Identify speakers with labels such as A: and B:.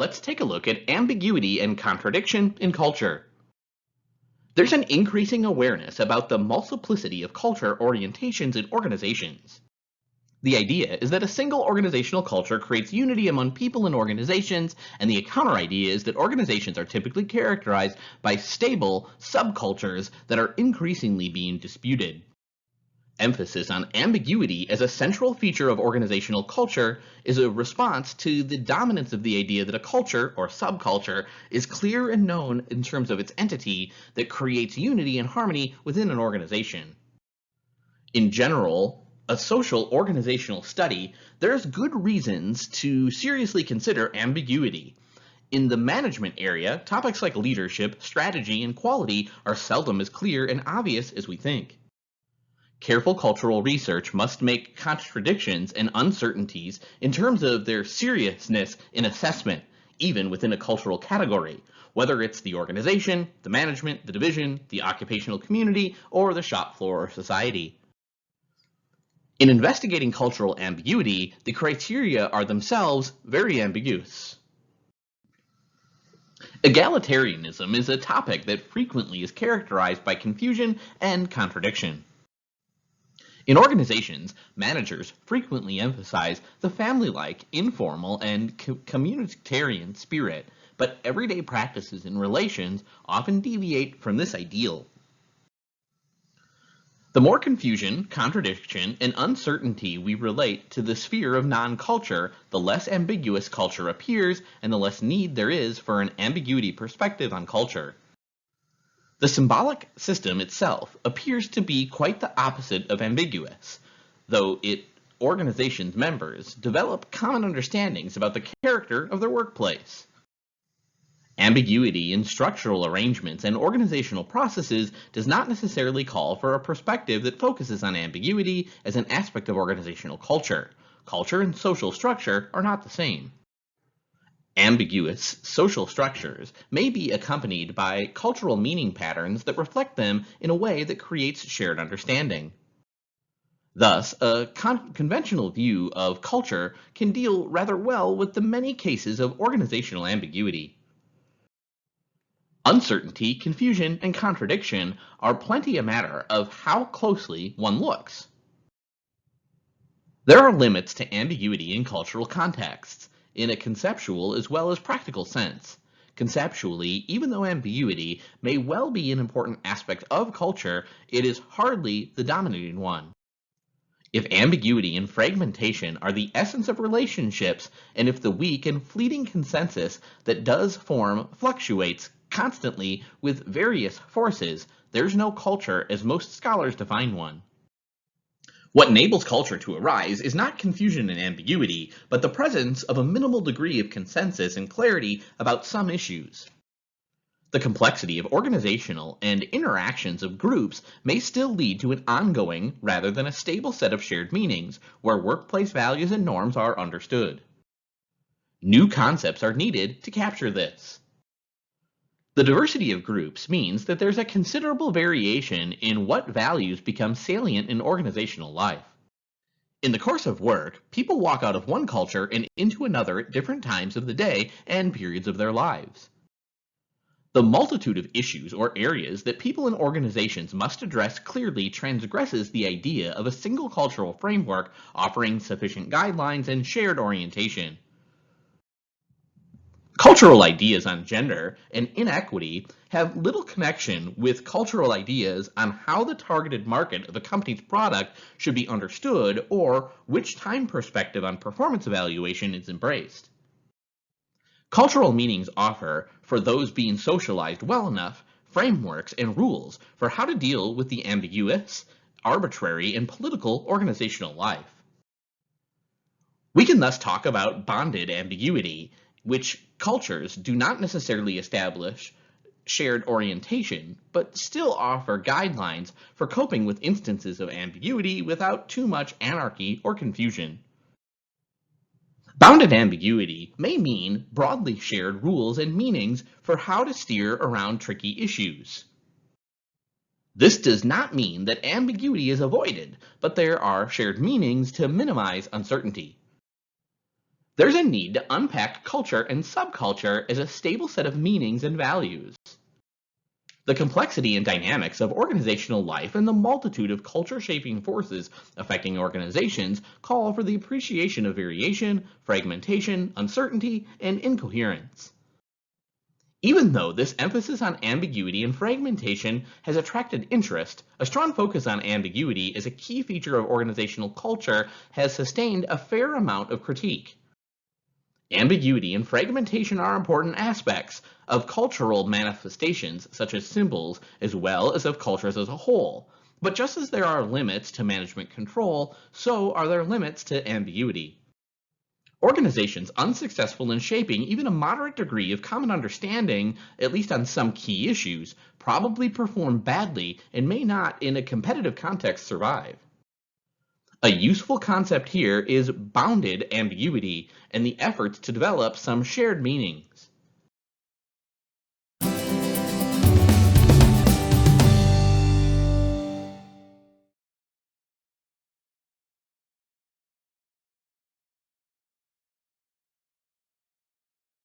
A: let's take a look at ambiguity and contradiction in culture. There's an increasing awareness about the multiplicity of culture orientations in organizations. The idea is that a single organizational culture creates unity among people and organizations, and the counter idea is that organizations are typically characterized by stable subcultures that are increasingly being disputed. Emphasis on ambiguity as a central feature of organizational culture is a response to the dominance of the idea that a culture, or subculture, is clear and known in terms of its entity that creates unity and harmony within an organization. In general, a social organizational study, there's good reasons to seriously consider ambiguity. In the management area, topics like leadership, strategy, and quality are seldom as clear and obvious as we think. Careful cultural research must make contradictions and uncertainties in terms of their seriousness in assessment, even within a cultural category, whether it's the organization, the management, the division, the occupational community, or the shop floor or society. In investigating cultural ambiguity, the criteria are themselves very ambiguous. Egalitarianism is a topic that frequently is characterized by confusion and contradiction. In organizations, managers frequently emphasize the family-like, informal, and communitarian spirit, but everyday practices and relations often deviate from this ideal. The more confusion, contradiction, and uncertainty we relate to the sphere of non-culture, the less ambiguous culture appears and the less need there is for an ambiguity perspective on culture. The symbolic system itself appears to be quite the opposite of ambiguous, though organization's members develop common understandings about the character of their workplace. Ambiguity in structural arrangements and organizational processes does not necessarily call for a perspective that focuses on ambiguity as an aspect of organizational culture. Culture and social structure are not the same. Ambiguous social structures may be accompanied by cultural meaning patterns that reflect them in a way that creates shared understanding. Thus, a conventional view of culture can deal rather well with the many cases of organizational ambiguity. Uncertainty, confusion, and contradiction are plenty a matter of how closely one looks. There are limits to ambiguity in cultural contexts, in a conceptual as well as practical sense. Conceptually, even though ambiguity may well be an important aspect of culture, it is hardly the dominating one. If ambiguity and fragmentation are the essence of relationships, and if the weak and fleeting consensus that does form fluctuates constantly with various forces, there's no culture as most scholars define one. What enables culture to arise is not confusion and ambiguity, but the presence of a minimal degree of consensus and clarity about some issues. The complexity of organizational and interactions of groups may still lead to an ongoing rather than a stable set of shared meanings, where workplace values and norms are understood. New concepts are needed to capture this. The diversity of groups means that there's a considerable variation in what values become salient in organizational life. In the course of work, people walk out of one culture and into another at different times of the day and periods of their lives. The multitude of issues or areas that people and organizations must address clearly transgresses the idea of a single cultural framework offering sufficient guidelines and shared orientation. Cultural ideas on gender and inequity have little connection with cultural ideas on how the targeted market of a company's product should be understood or which time perspective on performance evaluation is embraced. Cultural meanings offer, for those being socialized well enough, frameworks and rules for how to deal with the ambiguous, arbitrary, and political organizational life. We can thus talk about bonded ambiguity, which cultures do not necessarily establish shared orientation, but still offer guidelines for coping with instances of ambiguity without too much anarchy or confusion. Bounded ambiguity may mean broadly shared rules and meanings for how to steer around tricky issues. This does not mean that ambiguity is avoided, but there are shared meanings to minimize uncertainty. There's a need to unpack culture and subculture as a stable set of meanings and values. The complexity and dynamics of organizational life and the multitude of culture-shaping forces affecting organizations call for the appreciation of variation, fragmentation, uncertainty, and incoherence. Even though this emphasis on ambiguity and fragmentation has attracted interest, a strong focus on ambiguity as a key feature of organizational culture has sustained a fair amount of critique. Ambiguity and fragmentation are important aspects of cultural manifestations, such as symbols, as well as of cultures as a whole. But just as there are limits to management control, so are there limits to ambiguity. Organizations unsuccessful in shaping even a moderate degree of common understanding, at least on some key issues, probably perform badly and may not, in a competitive context, survive. A useful concept here is bounded ambiguity and the efforts to develop some shared meanings.